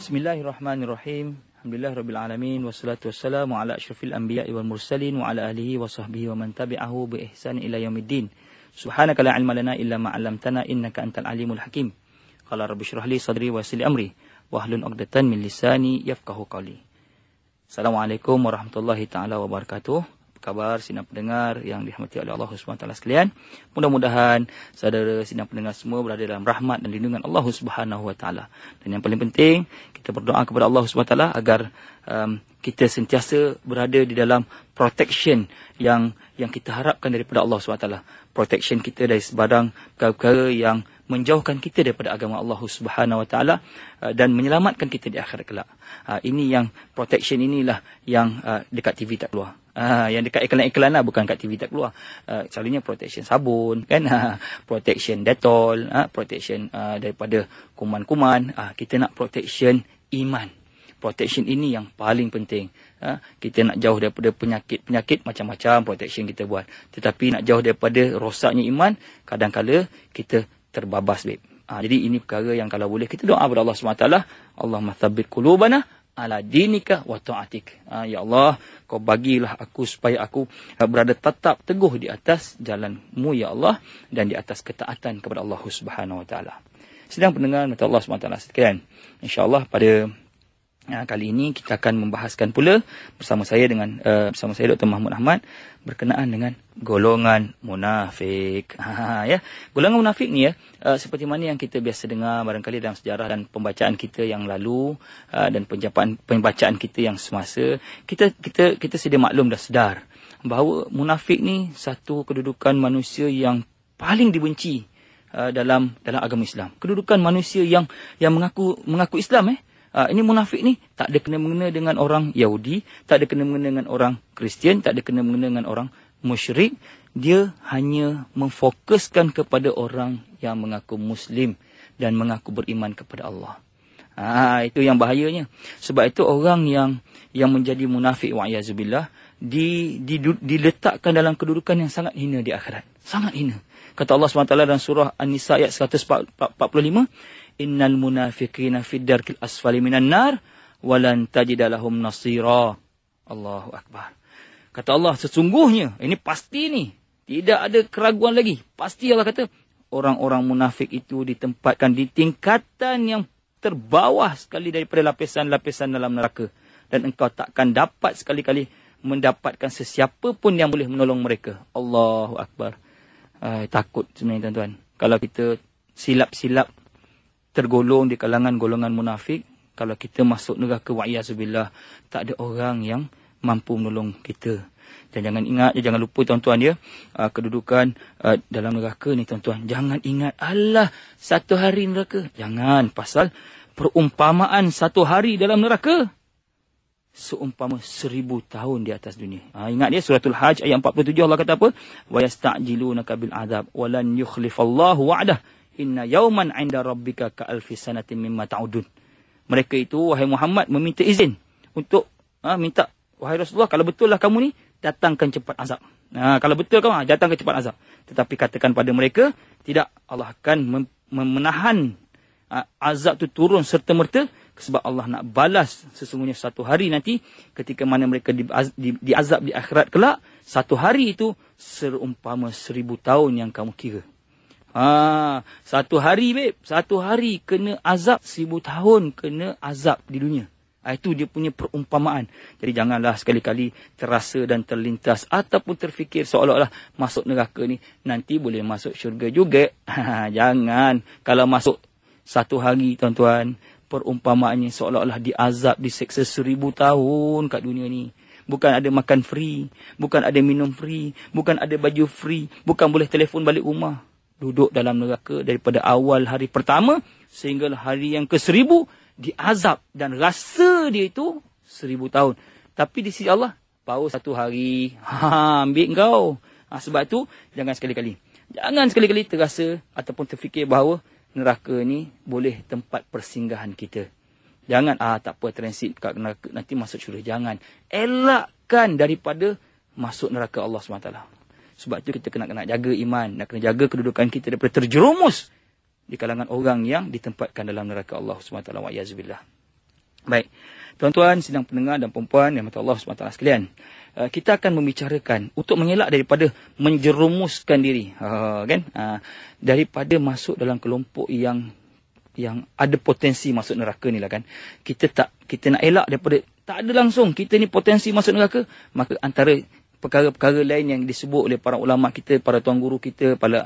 Bismillahirrahmanirrahim. Alhamdulillahirabbil alamin wassalatu wassalamu ala asyrafil anbiya'i wal mursalin wa ala alihi wa sahbihi wa man tabi'ahu bi ihsan ila yaumiddin. Subhanaka la ilma lana illa ma 'allamtana innaka antal alimul hakim. Qala rabbi shrah li sadri wa yassir li amri wahlul 'uqdatam min lisani yafqahu qawli. Assalamualaikum warahmatullahi taala wabarakatuh. Kabar sidang pendengar yang dirahmati oleh Allah Subhanahu wa taala sekalian. Mudah-mudahan saudara sidang pendengar semua berada dalam rahmat dan lindungan Allah Subhanahu wa taala. Dan yang paling penting, kita berdoa kepada Allah Subhanahu wa taala agar kita sentiasa berada di dalam protection yang kita harapkan daripada Allah Subhanahu wa taala. Protection kita dari sebarang perkara yang menjauhkan kita daripada agama Allah Subhanahu wa taala dan menyelamatkan kita di akhirat kelak. Ini yang protection inilah yang dekat TV tak keluar. Yang dekat iklan-iklan lah, bukan kat TV tak keluar. Selalunya protection sabun kan, protection Dettol, protection daripada kuman-kuman. Kita nak protection iman. Protection ini yang paling penting. Kita nak jauh daripada penyakit macam-macam protection kita buat. Tetapi nak jauh daripada rosaknya iman, kadang-kala kita terbabas, babe. Jadi ini perkara yang kalau boleh kita doa kepada Allah SWT. Allahumma thabbit qulubana ala dinika wa ta'atik. Ya Allah, kau bagilah aku supaya aku berada tetap teguh di atas jalan-Mu ya Allah dan di atas ketaatan kepada Allah Subhanahu wa taala. Sedang pendengar mata Allah Subhanahu wa taala sekalian. Insya-Allah pada kali ini kita akan membahaskan pula bersama saya Dr. Mahmud Ahmad berkenaan dengan golongan munafik. Ya, golongan munafik ni seperti mana yang kita biasa dengar barangkali dalam sejarah dan pembacaan kita yang lalu dan pembacaan kita yang semasa, kita sedia maklum dah sedar bahawa munafik ni satu kedudukan manusia yang paling dibenci dalam agama Islam. Kedudukan manusia yang mengaku Islam ini munafik ni tak ada kena-mengena dengan orang Yahudi, tak ada kena-mengena dengan orang Kristian, tak ada kena-mengena dengan orang musyrik. Dia hanya memfokuskan kepada orang yang mengaku Muslim dan mengaku beriman kepada Allah. Itu yang bahayanya. Sebab itu orang yang menjadi munafik wa'yazubillah diletakkan dalam kedudukan yang sangat hina di akhirat. Sangat hina. Kata Allah SWT dalam surah An-Nisa ayat 145, Innal munafiqina fid darkil asfali minan nar walan tajida lahum nasira. Allahu akbar. Kata Allah, sesungguhnya ini pasti ni, tidak ada keraguan lagi. Pasti Allah kata orang-orang munafik itu ditempatkan di tingkatan yang terbawah sekali daripada lapisan-lapisan dalam neraka dan engkau takkan dapat sekali-kali mendapatkan sesiapa pun yang boleh menolong mereka. Allahu akbar. Takut sebenarnya tuan-tuan. Kalau kita silap-silap tergolong di kalangan golongan munafik, kalau kita masuk neraka wa'yazubillah, tak ada orang yang mampu menolong kita. Dan jangan lupa tuan-tuan kedudukan dalam neraka ni tuan-tuan. Jangan ingat Allah satu hari neraka. Jangan, pasal perumpamaan satu hari dalam neraka seumpama 1000 tahun di atas dunia. Ingat dia suratul Hajj ayat 47 Allah kata apa? Wa yasta'jilunaka bil azab wa lan yukhlifallahu wa'dah. Inna yawman 'inda rabbika ka alfi sanatin mimma ta'udun. Mereka itu wahai Muhammad meminta izin untuk minta, wahai Rasulullah, kalau betul lah kamu ni, datangkan cepat azab. Kalau betul kamu, datangkan cepat azab. Tetapi katakan pada mereka, tidak, Allah akan menahan azab tu turun serta-merta sebab Allah nak balas sesungguhnya satu hari nanti ketika mana mereka diazab di akhirat kelak, satu hari itu seumpama 1000 tahun yang kamu kira. Satu hari, babe. Satu hari kena azab, 1000 tahun kena azab di dunia. Itu dia punya perumpamaan. Jadi janganlah sekali-kali terasa dan terlintas ataupun terfikir seolah-olah masuk neraka ni nanti boleh masuk syurga juga. Jangan. Kalau masuk satu hari, tuan-tuan, perumpamaannya seolah-olah diazab, diseksa 1000 tahun kat dunia ni. Bukan ada makan free, bukan ada minum free, bukan ada baju free, bukan boleh telefon balik rumah. Duduk dalam neraka daripada awal hari pertama sehingga hari yang ke-1000 diazab dan rasa dia itu 1000 tahun. Tapi di sisi Allah baru satu hari. Ambil kau. Sebab tu jangan sekali-kali terasa ataupun terfikir bahawa neraka ni boleh tempat persinggahan kita. Jangan tak apa transit kat neraka nanti masuk syurga. Jangan. Elakkan daripada masuk neraka Allah SWT. Sebab tu kita kena jaga iman, nak kena jaga kedudukan kita daripada terjerumus di kalangan orang yang ditempatkan dalam neraka Allah SWT. Wa'yazubillah. Baik. Tuan-tuan, sidang pendengar dan puan-puan yang Allah SWT sekalian. Kita akan membicarakan untuk mengelak daripada menjerumuskan diri, daripada masuk dalam kelompok yang ada potensi masuk neraka ni lah kan. Kita nak elak daripada tak ada langsung kita ni potensi masuk neraka, maka antara perkara-perkara lain yang disebut oleh para ulama kita, para tuan guru kita, para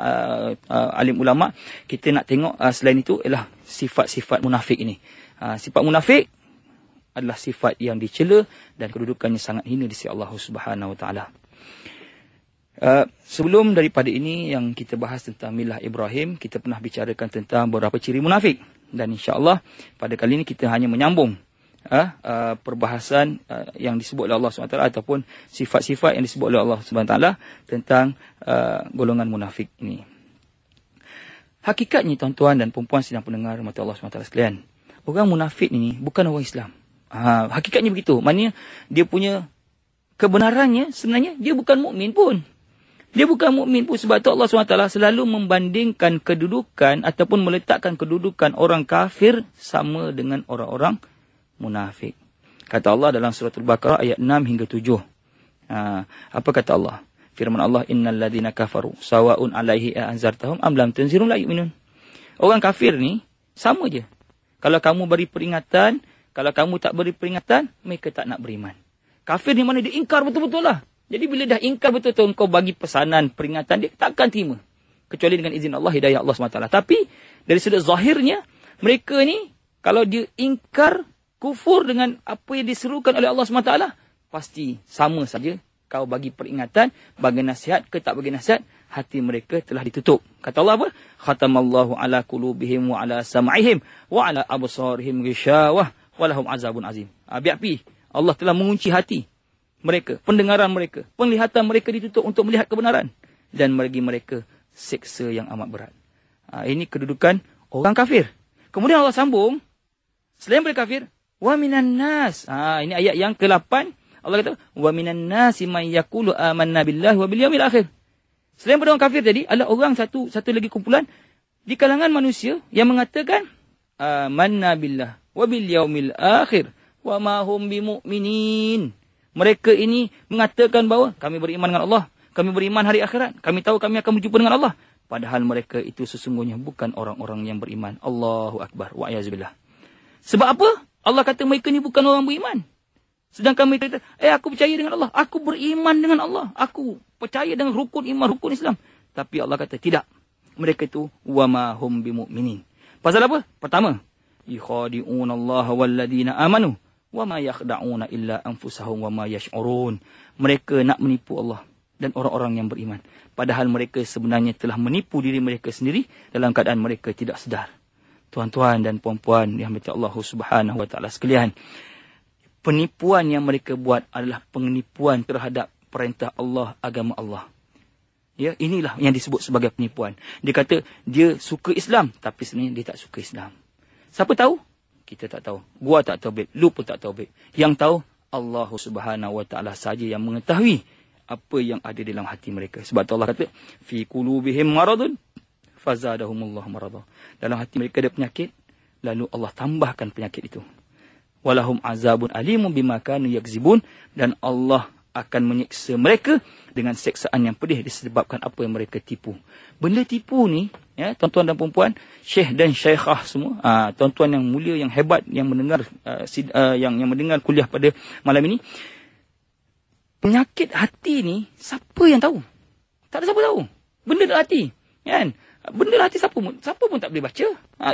alim ulama, kita nak tengok selain itu ialah sifat-sifat munafik ini. Sifat munafik adalah sifat yang dicela dan kedudukannya sangat hina di sisi Allah Subhanahu Wa Taala. Sebelum daripada ini yang kita bahas tentang milah Ibrahim, kita pernah bicarakan tentang beberapa ciri munafik, dan insya-Allah pada kali ini kita hanya menyambung perbahasan yang disebut oleh Allah SWT ataupun sifat-sifat yang disebut oleh Allah SWT tentang golongan munafik ini. Hakikatnya tuan-tuan dan puan-puan sidang pendengar rahmat Allah SWT sekalian, orang munafik ini bukan orang Islam. Hakikatnya begitu. Maknanya dia punya kebenarannya sebenarnya dia bukan mukmin pun. Dia bukan mukmin pun, sebab tu Allah SWT selalu membandingkan kedudukan ataupun meletakkan kedudukan orang kafir sama dengan orang-orang munafik. Kata Allah dalam surah Al-Baqarah ayat 6 hingga 7. Apa kata Allah? Firman Allah, innal ladzina kafaru sawaun alaihi anzartahum am lam tunzirhum la yu'minun. Orang kafir ni sama je. Kalau kamu beri peringatan, kalau kamu tak beri peringatan, mereka tak nak beriman. Kafir ni mana dia ingkar betul-betul lah. Jadi bila dah ingkar betul-betul, kau bagi pesanan, peringatan, dia takkan terima. Kecuali dengan izin Allah, hidayah Allah SWT. Tapi dari sudut zahirnya, mereka ni kalau dia ingkar, kufur dengan apa yang diserukan oleh Allah SWT, pasti sama saja. Kau bagi peringatan, bagi nasihat ke tak bagi nasihat, hati mereka telah ditutup. Kata Allah apa? Khatamallahu ala qulubihim wa ala sam'ihim wa ala absarihim ghishawah walahum azabun azim. Biar-pi, Allah telah mengunci hati mereka, pendengaran mereka, penglihatan mereka ditutup untuk melihat kebenaran, dan bagi mereka seksa yang amat berat. Ini kedudukan orang kafir. Kemudian Allah sambung, selain mereka kafir, wa minan nas. Ini ayat yang ke-8. Allah kata, wa minan nasi man yaqulu amanna billahi wa bil yaumil akhir. Selain pada orang kafir tadi, adalah orang satu lagi kumpulan di kalangan manusia yang mengatakan amanna billah wa bil yaumil akhir wa ma hum bimu'minin. Mereka ini mengatakan bahawa kami beriman dengan Allah, kami beriman hari akhirat, kami tahu kami akan berjumpa dengan Allah. Padahal mereka itu sesungguhnya bukan orang-orang yang beriman. Allahu Akbar wa a'yazubillah. Sebab apa? Allah kata mereka ni bukan orang beriman. Sedangkan mereka kata, aku percaya dengan Allah, aku beriman dengan Allah, aku percaya dengan rukun iman, rukun Islam. Tapi Allah kata tidak. Mereka itu wa ma hum bimu'minin. Pasal apa? Pertama, yukhadi'una Allah walladina amanu wa ma yakhda'una illa anfusahum wa ma yash'urun. Mereka nak menipu Allah dan orang-orang yang beriman, padahal mereka sebenarnya telah menipu diri mereka sendiri dalam keadaan mereka tidak sedar. Tuan-tuan dan puan-puan yang dirahmati Allah Subhanahu Wa Taala sekalian, penipuan yang mereka buat adalah penipuan terhadap perintah Allah, agama Allah. Ya, inilah yang disebut sebagai penipuan. Dia kata dia suka Islam, tapi sebenarnya dia tak suka Islam. Siapa tahu? Kita tak tahu. Gua tak tahu, babe. Lu pun tak tahu, babe. Yang tahu Allah Subhanahu Wa Taala saja yang mengetahui apa yang ada dalam hati mereka. Sebab tu Allah kata, fi qulubihim maradun fazadahumullahu marada. Dalam hati mereka ada penyakit, lalu Allah tambahkan penyakit itu. Walahum azabun alimun bima kanu yakzibun, dan Allah akan menyiksa mereka dengan seksaan yang pedih disebabkan apa yang mereka tipu. Benda tipu ni, ya, tuan-tuan dan puan-puan, syekh dan syekhah semua, tuan-tuan yang mulia, yang hebat, yang mendengar yang mendengar kuliah pada malam ini, penyakit hati ni siapa yang tahu? Tak ada siapa tahu. Benda dalam hati, kan? Benda dalam hati siapa pun tak boleh baca.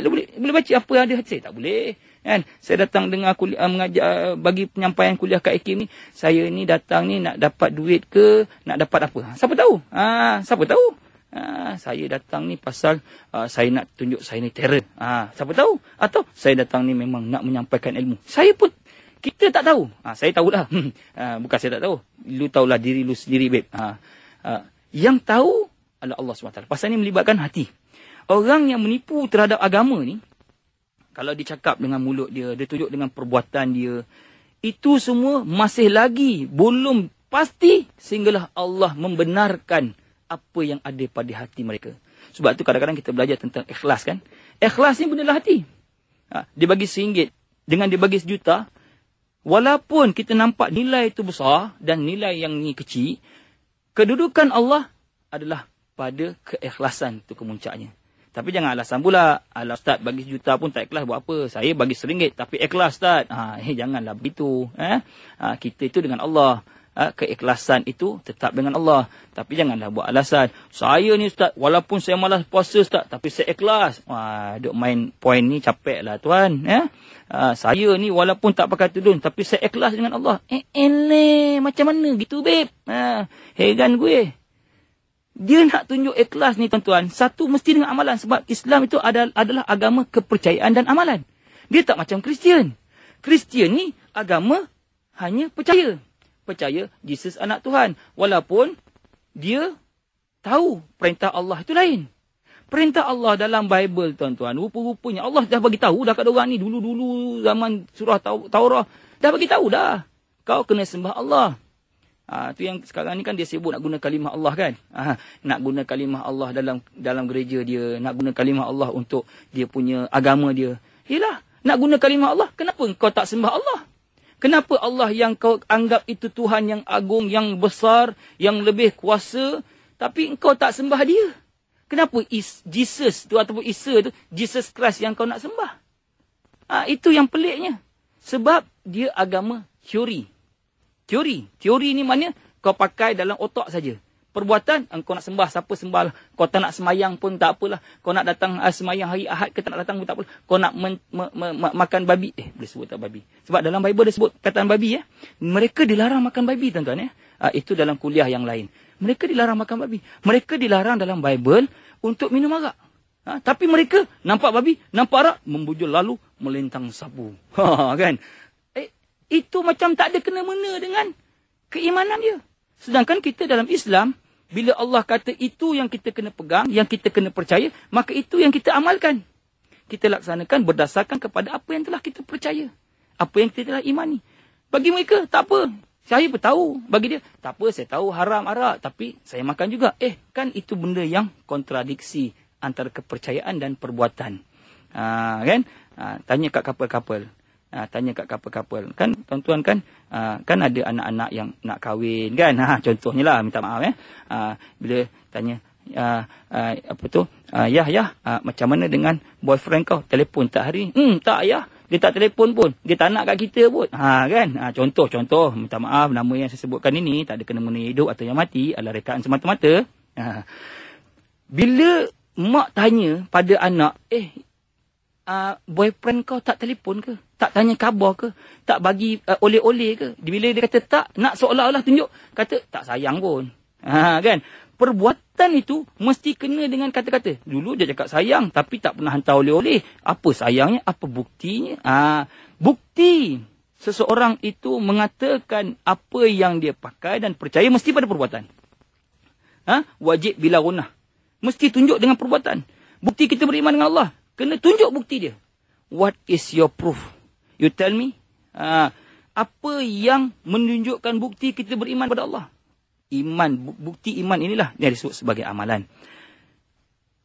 Boleh baca apa yang ada hati saya? Tak boleh. Kan? Saya datang dengar kuliah, mengajar, bagi penyampaian kuliah Kak Hakim ni, saya ni datang ni nak dapat duit ke, nak dapat apa? Siapa tahu? Siapa tahu? Saya datang ni pasal saya nak tunjuk saya ni terror. Siapa tahu? Atau saya datang ni memang nak menyampaikan ilmu. Kita tak tahu. Saya tahulah. Bukan saya tak tahu. Lu tahulah diri lu sendiri, babe. Yang tahu adalah Allah SWT. Pasal ni melibatkan hati. Orang yang menipu terhadap agama ni, kalau dia cakap dengan mulut dia, dia tunjuk dengan perbuatan dia, itu semua masih lagi belum pasti sehinggalah Allah membenarkan apa yang ada pada hati mereka. Sebab tu kadang-kadang kita belajar tentang ikhlas, kan? Ikhlas ni benar hati. Dia bagi RM1, dengan dia bagi 1 juta, walaupun kita nampak nilai itu besar dan nilai yang ni kecil, kedudukan Allah adalah pada keikhlasan itu kemuncaknya. Tapi jangan alasan pula, alah Ustaz bagi 1 juta pun tak ikhlas buat apa? Saya bagi RM1 tapi ikhlas Ustaz. Janganlah begitu. Kita itu dengan Allah. Keikhlasan itu tetap dengan Allah. Tapi janganlah buat alasan. Saya ni Ustaz, walaupun saya malas puasa Ustaz, tapi saya ikhlas. Duk main poin ni capek lah tuan. Saya ni walaupun tak pakai tudung, tapi saya ikhlas dengan Allah. Macam mana gitu babe? Heran gue. Dia nak tunjuk ikhlas ni tuan-tuan. Satu mesti dengan amalan. Sebab Islam itu adalah agama kepercayaan dan amalan. Dia tak macam Kristian. Kristian ni agama hanya percaya. Percaya Yesus anak Tuhan. Walaupun dia tahu perintah Allah itu lain. Perintah Allah dalam Bible tuan-tuan. Rupa-rupanya Allah dah bagi tahu dah kat orang ni. Dulu-dulu zaman surah Taurah. Dah bagi tahu dah. Kau kena sembah Allah. Tu yang sekarang ni kan dia sibuk nak guna kalimah Allah kan. Nak guna kalimah Allah dalam gereja dia, nak guna kalimah Allah untuk dia punya agama dia. Yalah, nak guna kalimah Allah, kenapa kau tak sembah Allah? Kenapa Allah yang kau anggap itu Tuhan yang agung, yang besar, yang lebih kuasa, tapi kau tak sembah dia? Kenapa Jesus tu ataupun Isa tu, Jesus Christ yang kau nak sembah? Itu yang peliknya. Sebab dia agama teori. Teori ni maknanya kau pakai dalam otak saja. Perbuatan, kau nak sembah, siapa sembah lah. Kau tak nak semayang pun tak apalah. Kau nak datang semayang hari Ahad ke tak nak datang pun tak apalah. Kau nak makan babi. Boleh sebut tak babi? Sebab dalam Bible dia sebut kataan babi. Mereka dilarang makan babi tuan-tuan. Itu dalam kuliah yang lain. Mereka dilarang makan babi. Mereka dilarang dalam Bible untuk minum arak. Tapi mereka nampak babi, nampak arak, membujur lalu melintang sabu. Kan? Itu macam tak ada kena-mena dengan keimanan dia. Sedangkan kita dalam Islam, bila Allah kata itu yang kita kena pegang, yang kita kena percaya, maka itu yang kita amalkan. Kita laksanakan berdasarkan kepada apa yang telah kita percaya. Apa yang kita telah imani. Bagi mereka, tak apa. Saya pun tahu. Bagi dia, tak apa, saya tahu haram arak. Tapi saya makan juga. Kan itu benda yang kontradiksi antara kepercayaan dan perbuatan. Kan? Tanya kat kapal-kapal. Tanya kat kapal-kapal. Kan tuan-tuan kan ada anak-anak yang nak kahwin kan. Contohnya lah, minta maaf bila tanya macam mana dengan boyfriend kau? Telefon tak hari? Tak ayah. Dia tak telefon pun. Dia tak nak kat kita pun. Kan? Contoh, minta maaf, nama yang saya sebutkan ini tak ada kena-mena hidup atau yang mati, adalah rekaan semata-mata. Bila mak tanya pada anak, boyfriend kau tak telefon ke? Tak tanya khabar ke? Tak bagi oleh-oleh ke? Bila dia kata tak, nak seolah-olah tunjuk, kata tak sayang pun. Kan? Perbuatan itu mesti kena dengan kata-kata. Dulu dia cakap sayang, tapi tak pernah hantar oleh-oleh. Apa sayangnya? Apa buktinya? Bukti seseorang itu mengatakan apa yang dia pakai dan percaya mesti pada perbuatan. Wajib bila gunah. Mesti tunjuk dengan perbuatan. Bukti kita beriman dengan Allah, kena tunjuk bukti dia. What is your proof? You tell me. Apa yang menunjukkan bukti kita beriman kepada Allah? Bukti iman inilah yang disebut sebagai amalan.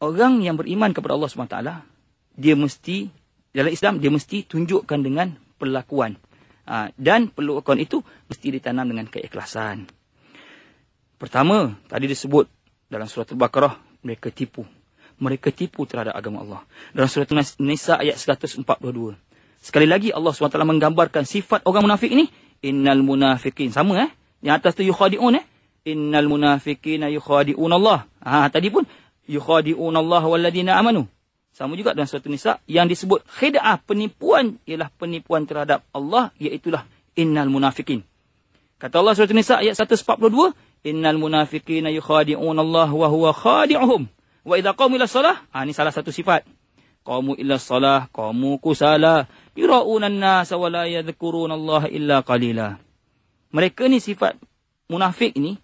Orang yang beriman kepada Allah SWT, dia mesti, dalam Islam, dia mesti tunjukkan dengan perlakuan. Dan perlakuan itu mesti ditanam dengan keikhlasan. Pertama, tadi disebut dalam surah Al-Baqarah, mereka tipu. Mereka tipu terhadap agama Allah. Dalam surah Nisa ayat 142. Sekali lagi Allah SWT menggambarkan sifat orang munafik ini. Innal munafiqin. Sama Yang atas tu yukhadi'un Innal munafiqina yukhadi'un Allah. Tadi pun yukhadi'un Allah walladina amanu. Sama juga dalam surah Nisa yang disebut khid'ah, penipuan, ialah penipuan terhadap Allah, iaitulah innal munafiqin. Kata Allah surah Nisa ayat 142, innal munafiqina yukhadi'un Allah wa huwa khadi'uhum. Wa idza qamu ila shalah, ini salah satu sifat. Qamu ila shalah, qamu kusala, yura'unan nas wa la yadhkuruna Allah illa qalila. Mereka ni sifat munafik ni,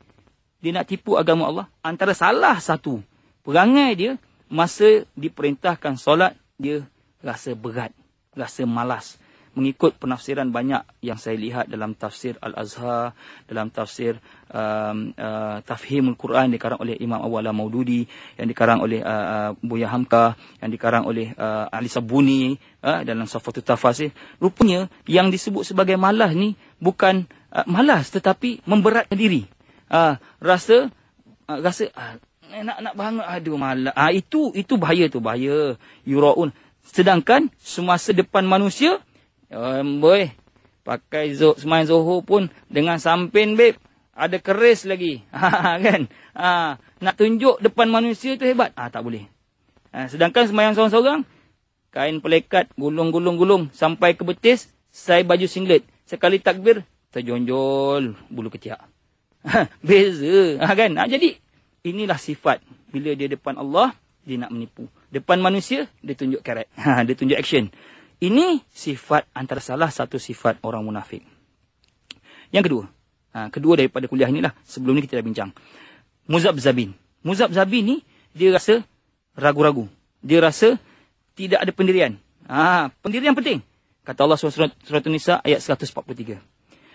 dia nak tipu agama Allah. Antara salah satu perangai dia, masa diperintahkan solat, dia rasa berat, rasa malas. mengikut penafsiran banyak yang saya lihat dalam tafsir Al-Azhar, dalam tafsir Tafhimul Quran dikarang oleh Imam Awwala Maududi, yang dikarang oleh Buya Hamka, yang dikarang oleh Ali Sabuni dalam Safatul Tafasir. Rupanya yang disebut sebagai malas ni bukan malas tetapi memberatkan diri. Rasa nak bangun, aduh malas. Itu bahaya tu, bahaya. Yuraun. Sedangkan semasa depan manusia, boy, pakai semain Zohor pun dengan sampin, babe. Ada keris lagi. Kan? Nak tunjuk depan manusia tu hebat. Tak boleh. Sedangkan semayang seorang-seorang, kain pelekat, gulung-gulung-gulung sampai ke betis, saya baju singlet. Sekali takbir, terjonjol bulu ketiak. Beza. Kan? Jadi, inilah sifat. Bila dia depan Allah, dia nak menipu. Depan manusia, dia tunjuk karat. Dia tunjuk action. Ini sifat antara salah satu sifat orang munafik. Yang kedua. Kedua daripada kuliah inilah. Sebelum ni kita dah bincang. Muzabzabin. Muzabzabin ni, dia rasa ragu-ragu. Dia rasa tidak ada pendirian. Pendirian penting. Kata Allah surat An-Nisa ayat 143.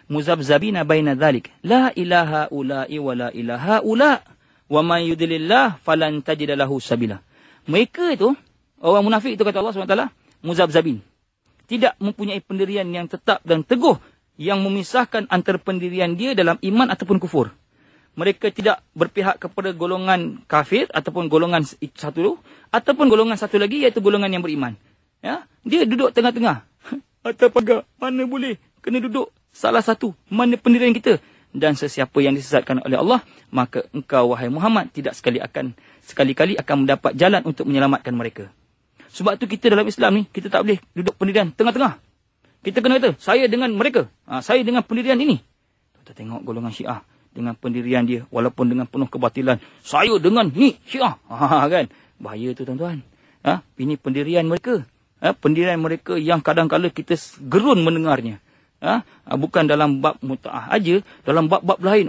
Muzabzabina baina dhalik. La ilaha ula'i wa la ilaha ula'. Wa man yudlillah falan tajida lahu sabila. Mereka itu, orang munafik itu kata Allah SWT, muzabzabin. Tidak mempunyai pendirian yang tetap dan teguh yang memisahkan antara pendirian dia dalam iman ataupun kufur. Mereka tidak berpihak kepada golongan kafir ataupun golongan satu ataupun golongan satu lagi iaitu golongan yang beriman. Ya, dia duduk tengah-tengah. Atas pagar, mana boleh kena duduk salah satu, mana pendirian kita. Dan sesiapa yang disesatkan oleh Allah, maka engkau wahai Muhammad tidak sekali-kali akan mendapat jalan untuk menyelamatkan mereka. Sebab tu kita dalam Islam ni, kita tak boleh duduk pendirian tengah-tengah. Kita kena kata, saya dengan mereka. Saya dengan pendirian ini. Kita tengok golongan Syiah dengan pendirian dia, walaupun dengan penuh kebatilan. Saya dengan ni Syiah. Kan? Bahaya tu tuan-tuan. Ini pendirian mereka. Pendirian mereka yang kadang-kadang kita gerun mendengarnya. Bukan dalam bab muta'ah aja, dalam bab-bab lain.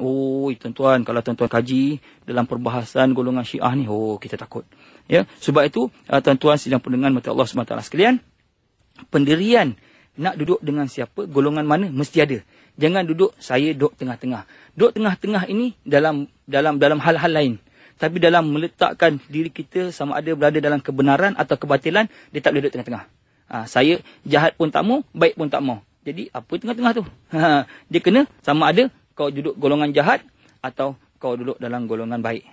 Tuan-tuan, kalau tuan-tuan kaji dalam perbahasan golongan Syiah ni, kita takut. Ya, sebab itu tuan-tuan sidang pendengar mata Allah SWT sekalian, pendirian nak duduk dengan siapa, golongan mana mesti ada. Jangan duduk saya duduk tengah-tengah. Duduk tengah-tengah ini dalam hal-hal lain. Tapi dalam meletakkan diri kita sama ada berada dalam kebenaran atau kebatilan, dia tak boleh duduk tengah-tengah. Saya jahat pun tak mau, baik pun tak mau. Jadi apa tengah-tengah tu? Dia kena sama ada kau duduk golongan jahat atau kau duduk dalam golongan baik.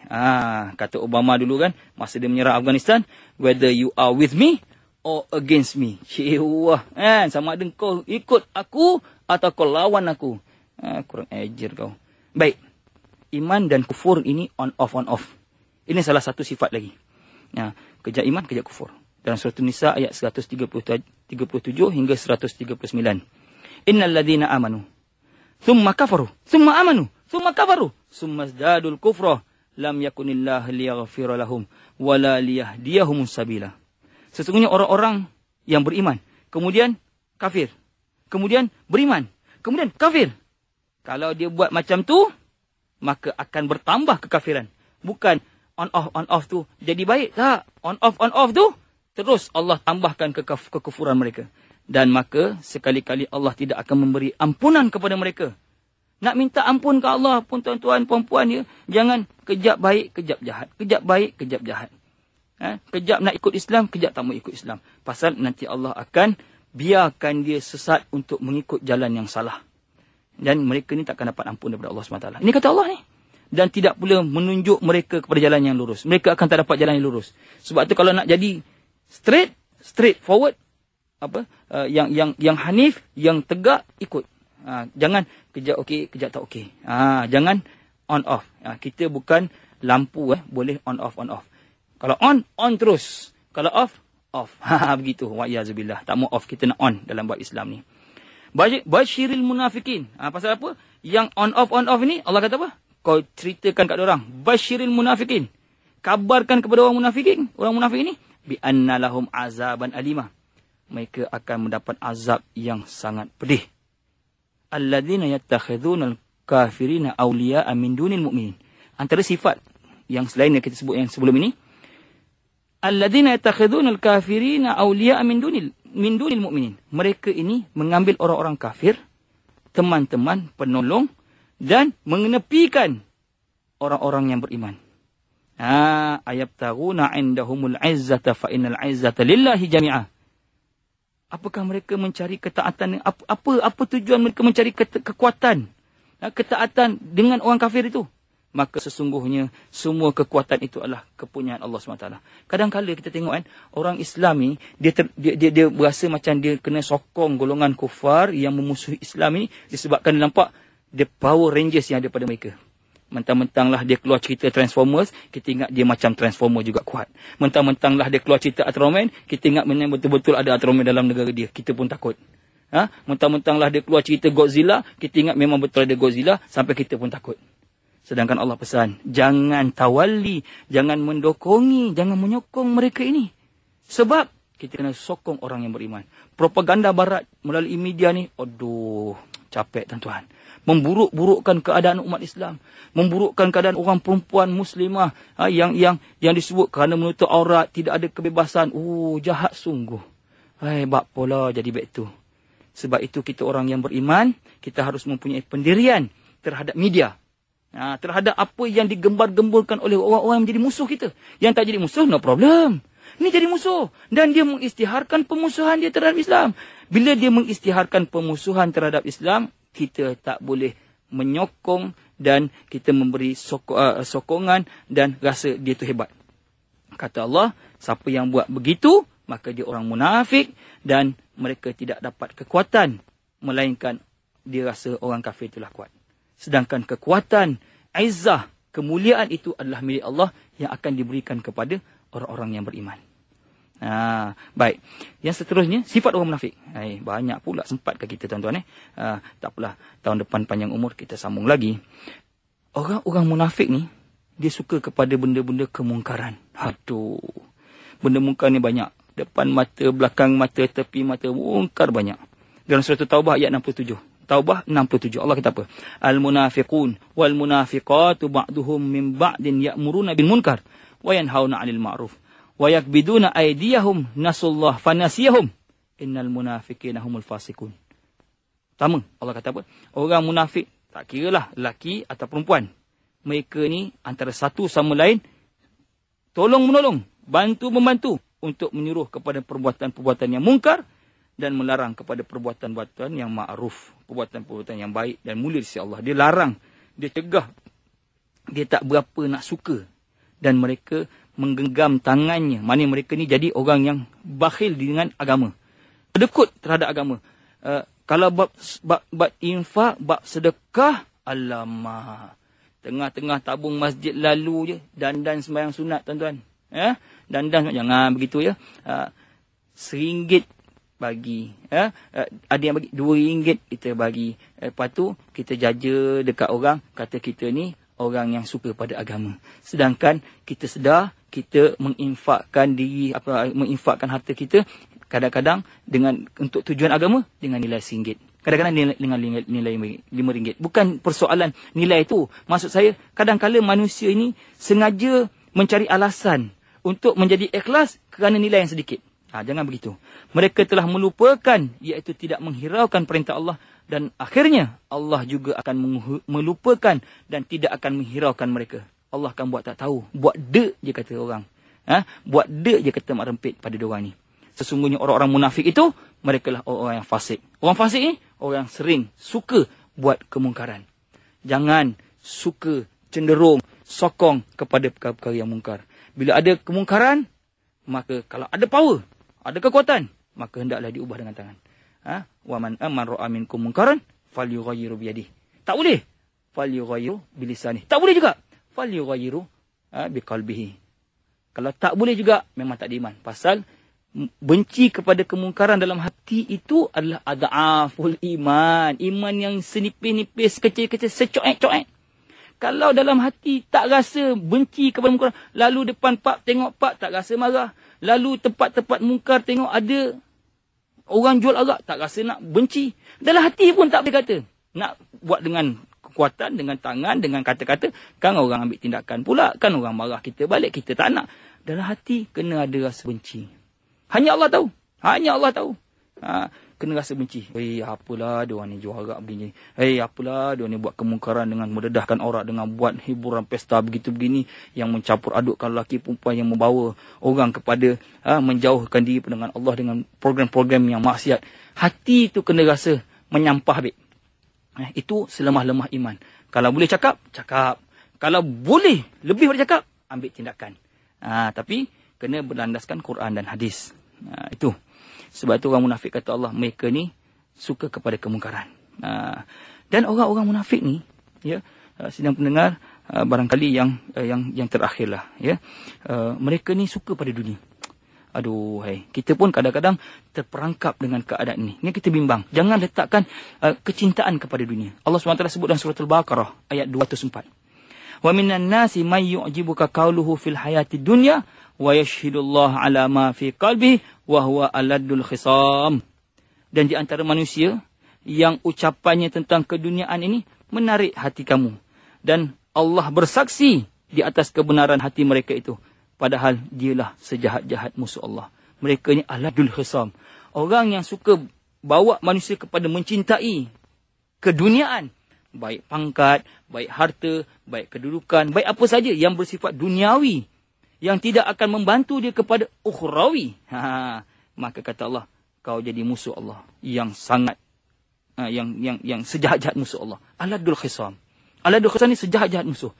Kata Obama dulu kan, masa dia menyerang Afghanistan, whether you are with me or against me. Wah, sama ada kau ikut aku atau kau lawan aku. Kurang ajar kau. Baik. Iman dan kufur ini on off. Ini salah satu sifat lagi. Kejap iman, kejap kufur. Dalam surah An-Nisa ayat 137 hingga 139. Innal ladzina amanu thumma kafaru thumma amanu thumma kafaru thumma zdadul kufra lam yakunillahu liyaghfira lahum wala liyahdiyahum sabila. Sesungguhnya orang-orang yang beriman kemudian kafir, kemudian beriman, kemudian kafir. Kalau dia buat macam tu, maka akan bertambah kekafiran. Bukan on off tu jadi baik. Tak, on off tu terus Allah tambahkan kekufuran mereka. Dan maka sekali-kali Allah tidak akan memberi ampunan kepada mereka. Nak minta ampun ke Allah pun tuan-tuan, puan-puan ya, jangan kejap baik, kejap jahat. Kejap baik, kejap jahat. Kejap nak ikut Islam, kejap tak mau ikut Islam. Pasal nanti Allah akan biarkan dia sesat untuk mengikut jalan yang salah. Dan mereka ni takkan dapat ampun daripada Allah SWT. Ini kata Allah ni. Dan tidak pula menunjuk mereka kepada jalan yang lurus. Mereka akan tak dapat jalan yang lurus. Sebab tu kalau nak jadi straight forward, yang hanif, yang tegak, ikut. Jangan kejap okey, kejap tak okey. Jangan on off. Kita bukan lampu boleh on off. Kalau on terus. Kalau off. Begitu. Wa'iyyazubillah. Tak mau off, kita nak on dalam bab Islam ni. Basyiril munafikin. Pasal apa? Yang on off ini Allah kata apa? Kau ceritakan kat orang. Basyiril munafikin. Kabarkan kepada orang munafikin. Orang munafik ini bi anna lahum azaban alimah. Mereka akan mendapat azab yang sangat pedih. Alladzina yattakhidhunal kafirina awliya'a min dunil mu'minin. Antara sifat yang selain yang kita sebut yang sebelum ini, alladzina yattakhidhunal kafirina awliya'a min dunil mu'minin. Mereka ini mengambil orang-orang kafir teman-teman, penolong, dan mengenepikan orang-orang yang beriman. Ayabtaghuna 'indahumul 'izzata fa innal 'izzata lillahi jami'ah. Apakah mereka mencari ketaatan? Apa tujuan mereka mencari kekuatan? Ketaatan dengan orang kafir itu? Maka sesungguhnya semua kekuatan itu adalah kepunyaan Allah SWT. Kadang-kadang kita tengok kan, orang Islam ni, dia berasa macam dia kena sokong golongan kufar yang memusuhi Islam ini, disebabkan nampak dia Power Rangers yang ada pada mereka. Mentang-mentang lah dia keluar cerita Transformers, kita ingat dia macam Transformer juga kuat. Mentang-mentang lah dia keluar cerita Ultraman, kita ingat memang betul-betul ada Ultraman dalam negara dia. Kita pun takut. Mentang-mentang lah dia keluar cerita Godzilla, kita ingat memang betul ada Godzilla, sampai kita pun takut. Sedangkan Allah pesan, jangan tawalli, jangan mendokongi, jangan menyokong mereka ini. Sebab kita kena sokong orang yang beriman. Propaganda barat melalui media ni, aduh, capek tuan-tuan. Memburuk-burukkan keadaan umat Islam, memburukkan keadaan orang perempuan muslimah yang disebut kerana menutup aurat, tidak ada kebebasan. Jahat sungguh. Bak pola jadi baik tu. Sebab itu kita orang yang beriman, kita harus mempunyai pendirian terhadap media. Terhadap apa yang digembar-gemburkan oleh orang-orang yang menjadi musuh kita. Yang tak jadi musuh, no problem. Ini jadi musuh. Dan dia mengisytiharkan pemusuhan dia terhadap Islam. Bila dia mengisytiharkan pemusuhan terhadap Islam, kita tak boleh menyokong dan kita memberi sokongan dan rasa dia tu hebat. Kata Allah, siapa yang buat begitu, maka dia orang munafik dan mereka tidak dapat kekuatan. Melainkan dia rasa orang kafir itulah kuat. Sedangkan kekuatan, izzah, kemuliaan itu adalah milik Allah yang akan diberikan kepada orang-orang yang beriman. Baik. Yang seterusnya, sifat orang munafik. Banyak pula sempat ke kita tuan-tuan. Tak apalah, tahun depan panjang umur kita sambung lagi. Orang-orang munafik ni, dia suka kepada benda-benda kemungkaran. Benda mungkar ni banyak. Depan mata, belakang mata, tepi mata, mungkar banyak. Dalam surah Taubah ayat 67. Taubah 67. Allah kata apa? Al-munafiqun wal munafiqatu ba'duhum min ba'din ya'muruna bil munkar wa yanhauna 'anil ma'ruf wa yakbiduna aydiyahum nasullah fanasiyahum innal munafiqina humul fasiqun. Pertama, Allah kata apa? Orang munafik, tak kiralah lelaki atau perempuan. Mereka ni antara satu sama lain tolong-menolong, bantu-membantu untuk menyuruh kepada perbuatan-perbuatan yang mungkar dan melarang kepada perbuatan-perbuatan yang ma'ruf, perbuatan-perbuatan yang baik dan mulia di sisi Allah. Dia larang, dia cegah, dia tak berapa nak suka. Dan mereka menggenggam tangannya. Mana mereka ni jadi orang yang bakhil dengan agama. Kedekut terhadap agama. Kalau bab infak, bab sedekah, alamak. Tengah-tengah tabung masjid lalu je, dandan sembahyang sunat tuan-tuan. Dandan, jangan begitu ya. RM1 bagi, ada yang bagi RM2 kita bagi. Lepas tu kita jaja dekat orang, kata kita ni orang yang suka pada agama. Sedangkan kita sedar kita menginfakkan diri, menginfakkan harta kita kadang-kadang dengan untuk tujuan agama dengan nilai RM1. Kadang-kadang dengan nilai RM5. Bukan persoalan nilai itu. Maksud saya, kadang-kadang manusia ini sengaja mencari alasan untuk menjadi ikhlas kerana nilai yang sedikit. Jangan begitu. Mereka telah melupakan, iaitu tidak menghiraukan perintah Allah. Dan akhirnya Allah juga akan melupakan dan tidak akan menghiraukan mereka. Allah akan buat tak tahu. Buat dek je kata orang. Buat dek je kata mak rempit pada diorang ni. Sesungguhnya orang-orang munafik itu, mereka lah orang yang fasik. Orang fasik ni, orang yang sering suka buat kemungkaran. Jangan suka, cenderung, sokong kepada perkara-perkara yang mungkar. Bila ada kemungkaran, maka kalau ada power, ada kekuatan, maka hendaklah diubah dengan tangan. Wa man ra'a minkum munkaran falyughayyiru bi yadihi. Tak boleh. Falyughayyiru bi lisanihi. Tak boleh juga. Falyughayyiru bi qalbihi. Kalau tak boleh juga, memang tak diiman. Pasal benci kepada kemungkaran dalam hati itu adalah adhaful iman. Iman yang senipis-nipis, kecil-kecil, secoek-coek. Kalau dalam hati tak rasa benci kepada mungkar, lalu depan pub tengok pub tak rasa marah, lalu tempat-tempat mungkar tengok ada orang jual arak, tak rasa nak benci. Dalam hati pun tak boleh kata. Nak buat dengan kekuatan, dengan tangan, dengan kata-kata, kan orang ambil tindakan pula, kan orang marah kita balik, kita tak nak. Dalam hati kena ada rasa benci. Hanya Allah tahu. Hanya Allah tahu. Kena rasa benci. Apalah dia orang ni juara begini. Apalah dia orang ni buat kemungkaran dengan mendedahkan orang, dengan buat hiburan pesta begitu-begini yang mencampur adukkan lelaki perempuan, yang membawa orang kepada menjauhkan diri dengan Allah dengan program-program yang maksiat. Hati itu kena rasa menyampah, baik. Itu selemah-lemah iman. Kalau boleh cakap, cakap. Kalau boleh lebih daripada cakap, ambil tindakan. Tapi kena berlandaskan Quran dan hadis. Itu. Sebab tu orang munafik kata Allah, mereka ni suka kepada kemungkaran. Dan orang-orang munafik ni, sedang pendengar, barangkali yang terakhirlah, mereka ni suka pada dunia. Kita pun kadang-kadang terperangkap dengan keadaan ini. Ini kita bimbang. Jangan letakkan kecintaan kepada dunia. Allah SWT sebut dalam surah Al-Baqarah ayat 204. Wa minan nasi may yu'jibuka qawluhu fil hayati dunya wa yashhadullahu ala ma fi qalbihi wa huwa aladul khisam. Dan di antara manusia yang ucapannya tentang keduniaan ini menarik hati kamu, dan Allah bersaksi di atas kebenaran hati mereka itu, padahal dialah sejahat-jahat musuh Allah. Mereka ni aladul khisam, orang yang suka bawa manusia kepada mencintai keduniaan, baik pangkat, baik harta, baik kedudukan, baik apa saja yang bersifat duniawi, yang tidak akan membantu dia kepada ukhrawi. Maka kata Allah, kau jadi musuh Allah yang sangat yang sejahat-jahat musuh Allah. Aladul khisam. Aladul khisam ni sejahat-jahat musuh.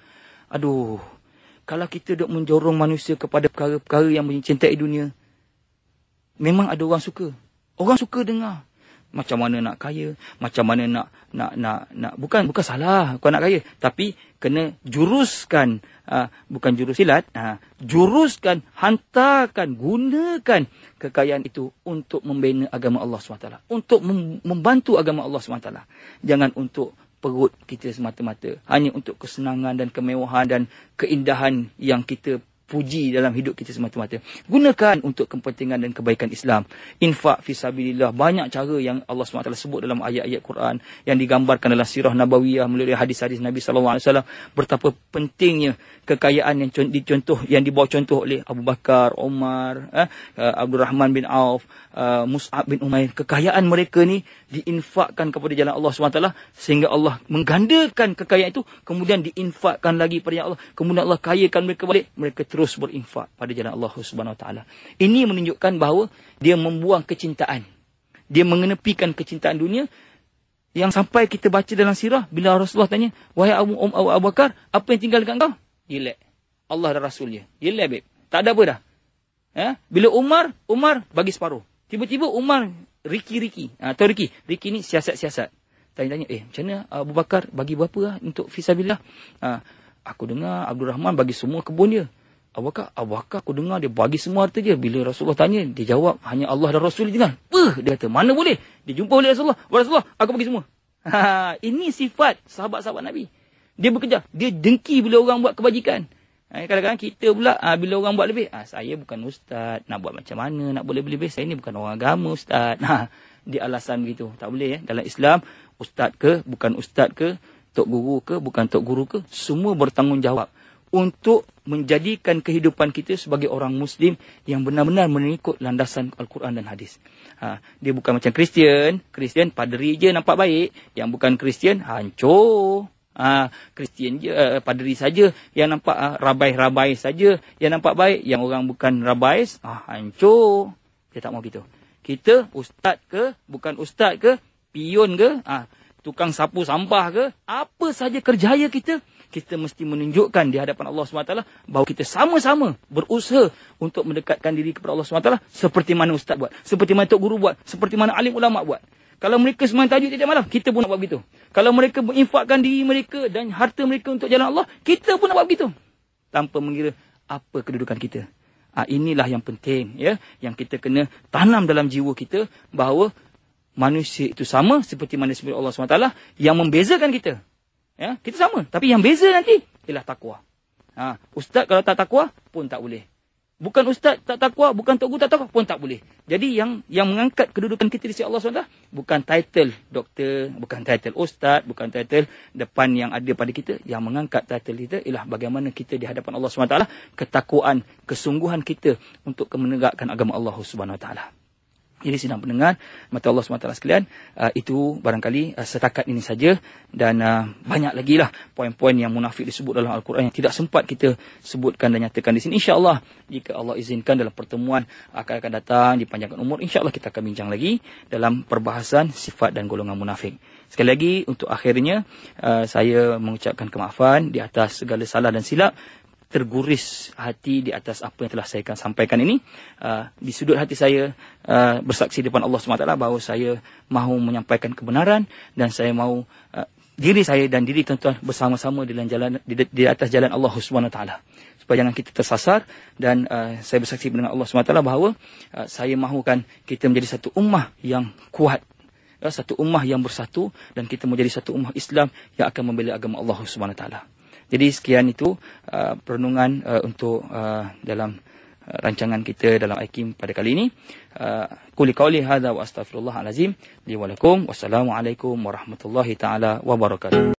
Kalau kita dok menjorong manusia kepada perkara-perkara yang mencintai dunia, memang ada orang suka. Orang suka dengar. Macam mana nak kaya, macam mana nak bukan salah kau nak kaya, tapi kena juruskan, bukan jurus silat, juruskan, hantarkan, gunakan kekayaan itu untuk membina agama Allah SWT, untuk membantu agama Allah SWT. Jangan untuk perut kita semata-mata, hanya untuk kesenangan dan kemewahan dan keindahan yang kita puji dalam hidup kita semata-mata. Gunakan untuk kepentingan dan kebaikan Islam. Infak fisabilillah. Banyak cara yang Allah SWT sebut dalam ayat-ayat Quran, yang digambarkan dalam sirah Nabawiyah melalui hadis-hadis Nabi SAW. Betapa pentingnya kekayaan yang dibawa contoh oleh Abu Bakar, Umar, Abdul Rahman bin Auf, Mus'ab bin Umair. Kekayaan mereka ni diinfakkan kepada jalan Allah SWT, sehingga Allah menggandakan kekayaan itu, kemudian diinfakkan lagi pada Allah. Kemudian Allah kayakan mereka balik. Mereka terus berinfak pada jalan Allah Subhanahu Wa Taala. Ini menunjukkan bahawa dia membuang kecintaan. Dia mengenepikan kecintaan dunia, yang sampai kita baca dalam sirah, bila Rasulullah tanya, wahai Abu Bakar, apa yang tinggal dekat kau? Dilek. Allah dan Rasulnya. Dilek, babe. Tak ada apa dah. Bila Umar bagi separuh. Tiba-tiba Umar Riki. Tahu Riki? Riki ni siasat-siasat. Tanya-tanya, macam mana Abu Bakar bagi berapa untuk fisabilillah? Aku dengar Abdul Rahman bagi semua kebun dia. Abu Bakar aku dengar dia bagi semua harta dia. Bila Rasulullah tanya, dia jawab, hanya Allah dan Rasul tinggal. Dia kata, mana boleh? Dia jumpa oleh Rasulullah. Rasulullah, aku bagi semua. Ini sifat sahabat-sahabat Nabi. Dia bekerja. Dia dengki bila orang buat kebajikan. Kadang-kadang kita pula, bila orang buat lebih, saya bukan ustaz, nak buat macam mana, nak buat lebih-lebih. Saya ni bukan orang agama, ustaz. Dia alasan begitu. Tak boleh. Dalam Islam, ustaz ke, bukan ustaz ke, tok guru ke, bukan tok guru ke, semua bertanggungjawab untuk menjadikan kehidupan kita sebagai orang Muslim yang benar-benar mengikut landasan Al-Quran dan hadis. Dia bukan macam Kristian. Kristian paderi je nampak baik. Yang bukan Kristian, hancur. Kristian je, paderi saja yang nampak, rabai-rabai saja yang nampak baik. Yang orang bukan rabai, hancur. Dia tak mau gitu. Kita ustaz ke, bukan ustaz ke, pion ke, tukang sapu sampah ke, apa saja kerjaya kita mesti menunjukkan di hadapan Allah SWT bahawa kita sama-sama berusaha untuk mendekatkan diri kepada Allah SWT, seperti mana ustaz buat, seperti mana tok guru buat, seperti mana alim ulama buat. Kalau mereka sembang tahajud tiap malam, kita pun nak buat begitu. Kalau mereka menginfakkan diri mereka dan harta mereka untuk jalan Allah, kita pun nak buat begitu. Tanpa mengira apa kedudukan kita. Inilah yang penting, yang kita kena tanam dalam jiwa kita, bahawa manusia itu sama seperti mana seperti Allah SWT. Yang membezakan kita, kita sama, tapi yang beza nanti ialah takwa. Ustaz kalau tak takwa pun tak boleh. Bukan ustaz tak takwa, bukan tok guru tak takwa pun tak boleh. Jadi yang mengangkat kedudukan kita di sisi Allah SWT bukan title doktor, bukan title ustaz, bukan title depan yang ada pada kita. Yang mengangkat title kita ialah bagaimana kita di hadapan Allah SWT, ketakwaan, kesungguhan kita untuk menegakkan agama Allah SWT. Jadi sidang pendengar mata Allah SWT sekalian, itu barangkali setakat ini saja, dan banyak lagi lah poin-poin yang munafik disebut dalam Al-Quran yang tidak sempat kita sebutkan dan nyatakan di sini. InsyaAllah jika Allah izinkan dalam pertemuan akan datang dipanjangkan umur, insyaAllah kita akan bincang lagi dalam perbahasan sifat dan golongan munafik. Sekali lagi untuk akhirnya saya mengucapkan kemaafan di atas segala salah dan silap, terguris hati di atas apa yang telah saya sampaikan ini. Di sudut hati saya bersaksi depan Allah SWT bahawa saya mahu menyampaikan kebenaran, dan saya mahu diri saya dan diri tuan-tuan bersama-sama di atas jalan Allah SWT, supaya jangan kita tersasar. Dan saya bersaksi dengan Allah SWT bahawa saya mahukan kita menjadi satu ummah yang kuat, satu ummah yang bersatu, dan kita menjadi satu ummah Islam yang akan membela agama Allah SWT. Jadi sekian itu perenungan untuk dalam rancangan kita dalam IKIM pada kali ini. Quli qauli hadza wa astaghfirullahal azim li wa lakum. Wassalamualaikum warahmatullahi taala wabarakatuh.